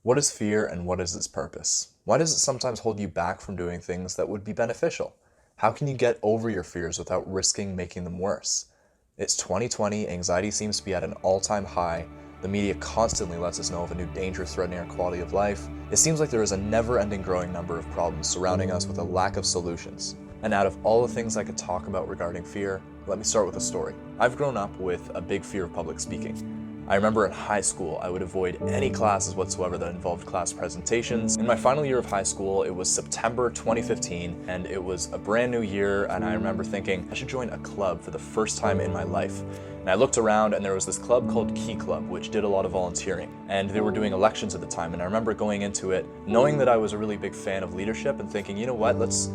What is fear and what is its purpose? Why does it sometimes hold you back from doing things that would be beneficial? How can you get over your fears without risking making them worse? It's 2020, anxiety seems to be at an all-time high. The media constantly lets us know of a new danger threatening our quality of life. It seems like there is a never-ending growing number of problems surrounding us with a lack of solutions. And out of all the things I could talk about regarding fear, let me start with a story. I've grown up with a big fear of public speaking. I remember in high school, I would avoid any classes whatsoever that involved class presentations. In my final year of high school, it was September 2015, and it was a brand new year, and I remember thinking, I should join a club for the first time in my life. And I looked around, and there was this club called Key Club, which did a lot of volunteering, and they were doing elections at the time, and I remember going into it, knowing that I was a really big fan of leadership, and thinking, you know what, let's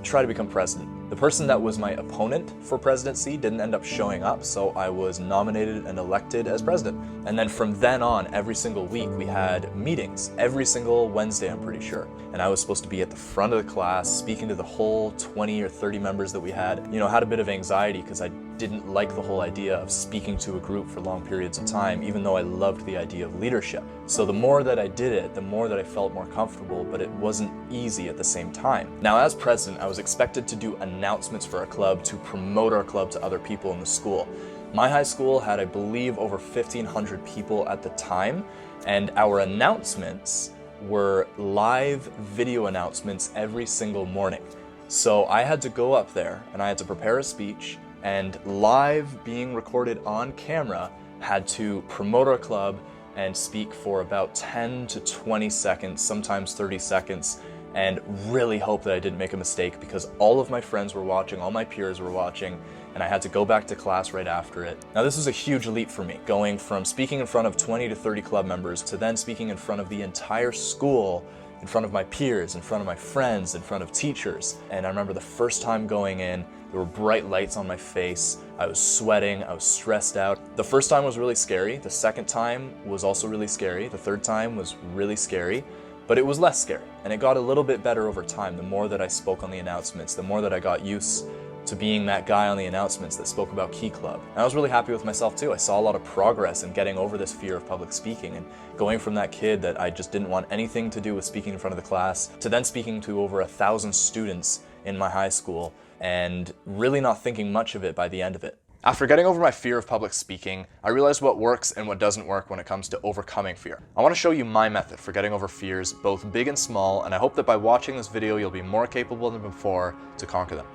try to become president. The person that was my opponent for presidency didn't end up showing up, so I was nominated and elected as president. And then from then on, every single week we had meetings, every single Wednesday I'm pretty sure. And I was supposed to be at the front of the class, speaking to the whole 20 or 30 members that we had. You know, had a bit of anxiety because I didn't like the whole idea of speaking to a group for long periods of time, even though I loved the idea of leadership. So the more that I did it, the more that I felt more comfortable, but it wasn't easy at the same time. Now, as president, I was expected to do announcements for our club to promote our club to other people in the school. My high school had, I believe, over 1,500 people at the time, and our announcements were live video announcements every single morning. So I had to go up there and I had to prepare a speech, and live being recorded on camera had to promote our club and speak for about 10 to 20 seconds, sometimes 30 seconds, and really hope that I didn't make a mistake because all of my friends were watching, all my peers were watching, and I had to go back to class right after it. Now this was a huge leap for me, going from speaking in front of 20 to 30 club members to then speaking in front of the entire school, in front of my peers, in front of my friends, in front of teachers. And I remember the first time going in, there were bright lights on my face, I was sweating, I was stressed out. The first time was really scary, the second time was also really scary, the third time was really scary, but it was less scary. And it got a little bit better over time, the more that I spoke on the announcements, the more that I got used to being that guy on the announcements that spoke about Key Club. And I was really happy with myself too. I saw a lot of progress in getting over this fear of public speaking and going from that kid that I just didn't want anything to do with speaking in front of the class to then speaking to over 1,000 students in my high school and really not thinking much of it by the end of it. After getting over my fear of public speaking, I realized what works and what doesn't work when it comes to overcoming fear. I want to show you my method for getting over fears, both big and small, and I hope that by watching this video you'll be more capable than before to conquer them.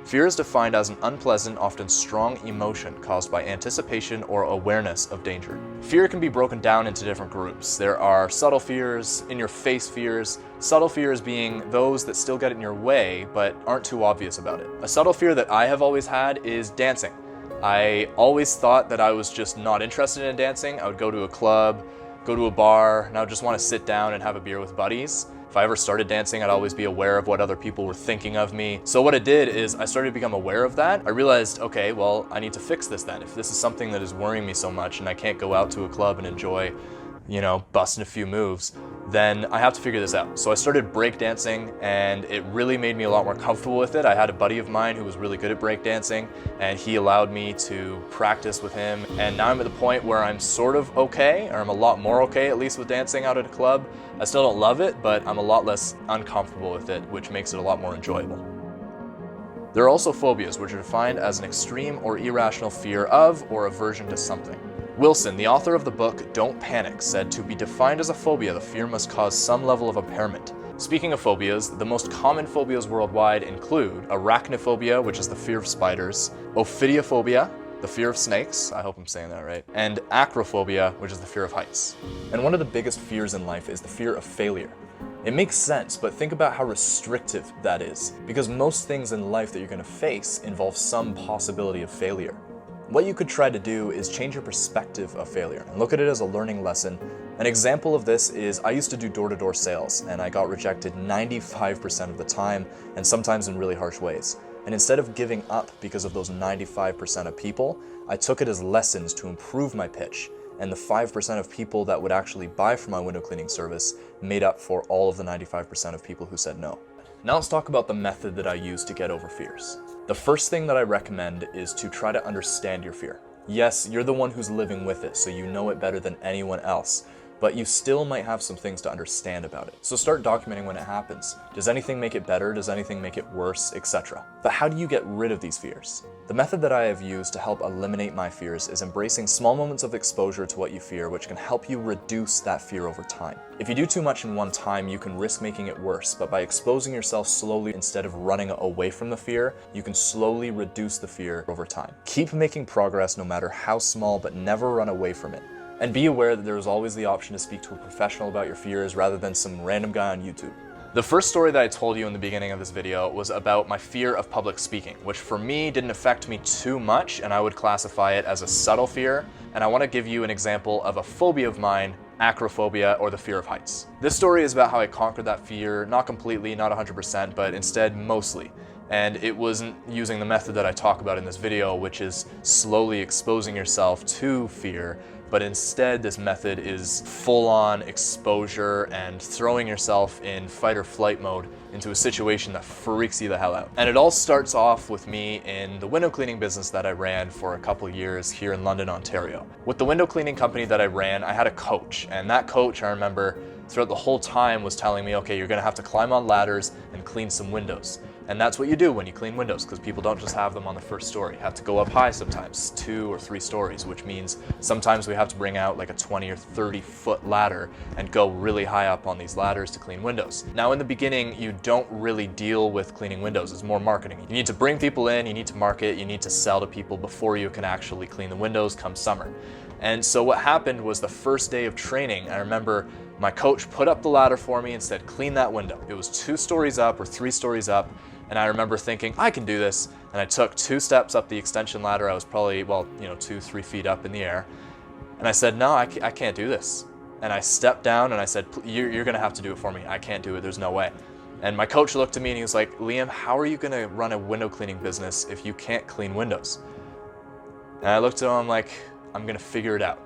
Fear is defined as an unpleasant, often strong emotion caused by anticipation or awareness of danger. Fear can be broken down into different groups. There are subtle fears, in-your-face fears, subtle fears being those that still get in your way but aren't too obvious about it. A subtle fear that I have always had is dancing. I always thought that I was just not interested in dancing. I would go to a club, go to a bar, and I would just want to sit down and have a beer with buddies. If I ever started dancing, I'd always be aware of what other people were thinking of me. So what I did is I started to become aware of that. I realized, okay, well, I need to fix this then. If this is something that is worrying me so much and I can't go out to a club and enjoy, you know, busting a few moves, then I have to figure this out. So I started breakdancing and it really made me a lot more comfortable with it. I had a buddy of mine who was really good at breakdancing and he allowed me to practice with him. And now I'm at the point where I'm sort of okay, or I'm a lot more okay at least with dancing out at a club. I still don't love it, but I'm a lot less uncomfortable with it, which makes it a lot more enjoyable. There are also phobias, which are defined as an extreme or irrational fear of or aversion to something. Wilson, the author of the book Don't Panic, said to be defined as a phobia, the fear must cause some level of impairment. Speaking of phobias, the most common phobias worldwide include arachnophobia, which is the fear of spiders, ophidiophobia, the fear of snakes, I hope I'm saying that right, and acrophobia, which is the fear of heights. And one of the biggest fears in life is the fear of failure. It makes sense, but think about how restrictive that is, because most things in life that you're going to face involve some possibility of failure. What you could try to do is change your perspective of failure and look at it as a learning lesson. An example of this is I used to do door-to-door sales and I got rejected 95% of the time and sometimes in really harsh ways. And instead of giving up because of those 95% of people, I took it as lessons to improve my pitch, and the 5% of people that would actually buy from my window cleaning service made up for all of the 95% of people who said no. Now let's talk about the method that I use to get over fears. The first thing that I recommend is to try to understand your fear. Yes, you're the one who's living with it, so you know it better than anyone else. but you still might have some things to understand about it. So start documenting when it happens. Does anything make it better? Does anything make it worse, etc.? But how do you get rid of these fears? The method that I have used to help eliminate my fears is embracing small moments of exposure to what you fear, which can help you reduce that fear over time. If you do too much in one time, you can risk making it worse, but by exposing yourself slowly instead of running away from the fear, you can slowly reduce the fear over time. Keep making progress no matter how small, but never run away from it. And be aware that there is always the option to speak to a professional about your fears rather than some random guy on YouTube. The first story that I told you in the beginning of this video was about my fear of public speaking, which for me didn't affect me too much, and I would classify it as a subtle fear. And I want to give you an example of a phobia of mine, acrophobia, or the fear of heights. This story is about how I conquered that fear, not completely, not 100%, but instead mostly. And it wasn't using the method that I talk about in this video, which is slowly exposing yourself to fear, but instead this method is full-on exposure and throwing yourself in fight or flight mode into a situation that freaks you the hell out. And it all starts off with me in the window cleaning business that I ran for a couple years here in London, Ontario. With the window cleaning company that I ran, I had a coach, and that coach, I remember, throughout the whole time was telling me, okay, you're gonna have to climb on ladders and clean some windows. And that's what you do when you clean windows, because people don't just have them on the first story. You have to go up high sometimes, 2 or 3 stories, which means sometimes we have to bring out like a 20 or 30 foot ladder and go really high up on these ladders to clean windows. Now in the beginning, you don't really deal with cleaning windows, it's more marketing. You need to bring people in, you need to market, you need to sell to people before you can actually clean the windows come summer. And so what happened was the first day of training, I remember my coach put up the ladder for me and said, clean that window. It was 2 stories up or 3 stories up. And I remember thinking, I can do this. And I took 2 steps up the extension ladder. I was probably, 2-3 feet up in the air. And I said, no, I can't do this. And I stepped down and I said, you're gonna have to do it for me. I can't do it, there's no way. And my coach looked at me and he was like, Liam, how are you gonna run a window cleaning business if you can't clean windows? And I looked at him like, I'm gonna figure it out.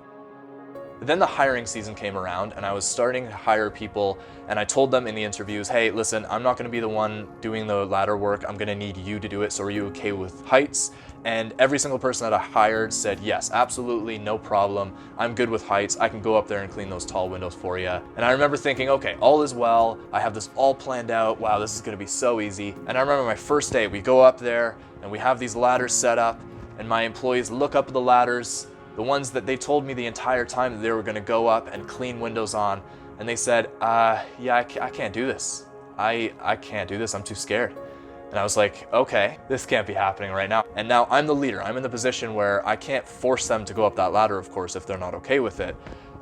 Then the hiring season came around and I was starting to hire people, and I told them in the interviews, hey, listen, I'm not gonna be the one doing the ladder work, I'm gonna need you to do it, so are you okay with heights? And every single person that I hired said, yes, absolutely, no problem, I'm good with heights, I can go up there and clean those tall windows for you. And I remember thinking, okay, all is well, I have this all planned out, wow, this is gonna be so easy. And I remember my first day, we go up there and we have these ladders set up, and my employees look up at the ladders, the ones that they told me the entire time that they were gonna go up and clean windows on, and they said, yeah, I can't do this. I can't do this, I'm too scared. And I was like, okay, this can't be happening right now. And now I'm the leader. I'm in the position where I can't force them to go up that ladder, of course, if they're not okay with it.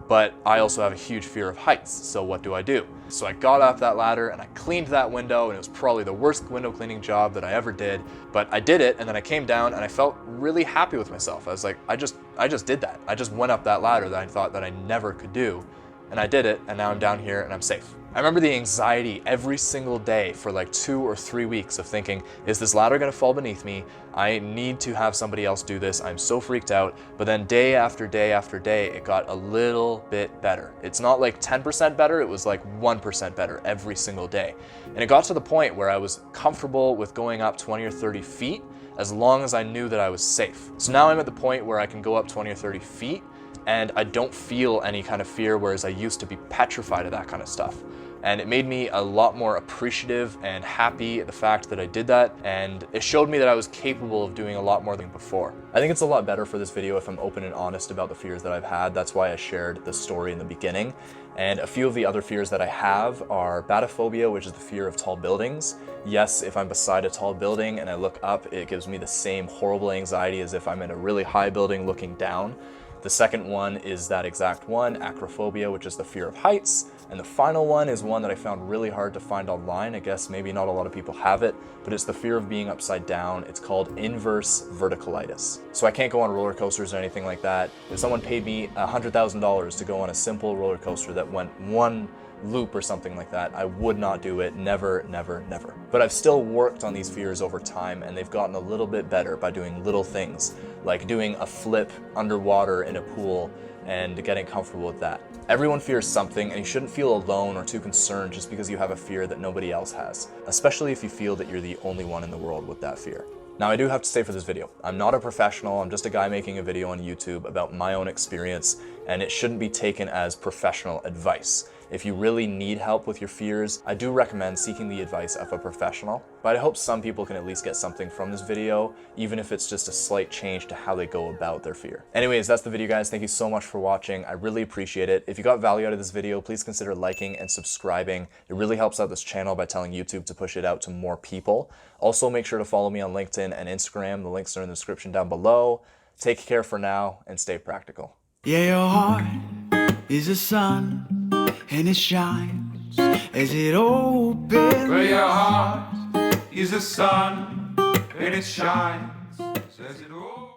But I also have a huge fear of heights, so what do I do? So I got up that ladder and I cleaned that window, and it was probably the worst window cleaning job that I ever did, but I did it, and then I came down and I felt really happy with myself. I was like, I just did that. I just went up that ladder that I thought that I never could do, and I did it, and now I'm down here and I'm safe. I remember the anxiety every single day for like 2 or 3 weeks of thinking, is this ladder gonna fall beneath me? I need to have somebody else do this. I'm so freaked out. But then day after day after day, it got a little bit better. It's not like 10% better, it was like 1% better every single day. And it got to the point where I was comfortable with going up 20 or 30 feet as long as I knew that I was safe. So now I'm at the point where I can go up 20 or 30 feet and I don't feel any kind of fear, whereas I used to be petrified of that kind of stuff. And it made me a lot more appreciative and happy at the fact that I did that, and it showed me that I was capable of doing a lot more than before. I think it's a lot better for this video if I'm open and honest about the fears that I've had. That's why I shared the story in the beginning. And a few of the other fears that I have are batophobia, which is the fear of tall buildings. Yes, if I'm beside a tall building and I look up, it gives me the same horrible anxiety as if I'm in a really high building looking down. The second one is that exact one, acrophobia, which is the fear of heights. And the final one is one that I found really hard to find online. I guess maybe not a lot of people have it, but it's the fear of being upside down. It's called inverse verticalitis. So I can't go on roller coasters or anything like that. If someone paid me $100,000 to go on a simple roller coaster that went one loop or something like that, I would not do it. Never, never, never. But I've still worked on these fears over time, and they've gotten a little bit better by doing little things, like doing a flip underwater in a pool and getting comfortable with that. Everyone fears something, and you shouldn't feel alone or too concerned just because you have a fear that nobody else has, especially if you feel that you're the only one in the world with that fear. Now, I do have to say for this video, I'm not a professional, I'm just a guy making a video on YouTube about my own experience, and it shouldn't be taken as professional advice. If you really need help with your fears, I do recommend seeking the advice of a professional, but I hope some people can at least get something from this video, even if it's just a slight change to how they go about their fear. Anyways, that's the video, guys. Thank you so much for watching. I really appreciate it. If you got value out of this video, please consider liking and subscribing. It really helps out this channel by telling YouTube to push it out to more people. Also, make sure to follow me on LinkedIn and Instagram. The links are in the description down below. Take care for now and stay practical. Yeah, your heart is a sun, and it shines as it opens. Where your heart is a sun, and it shines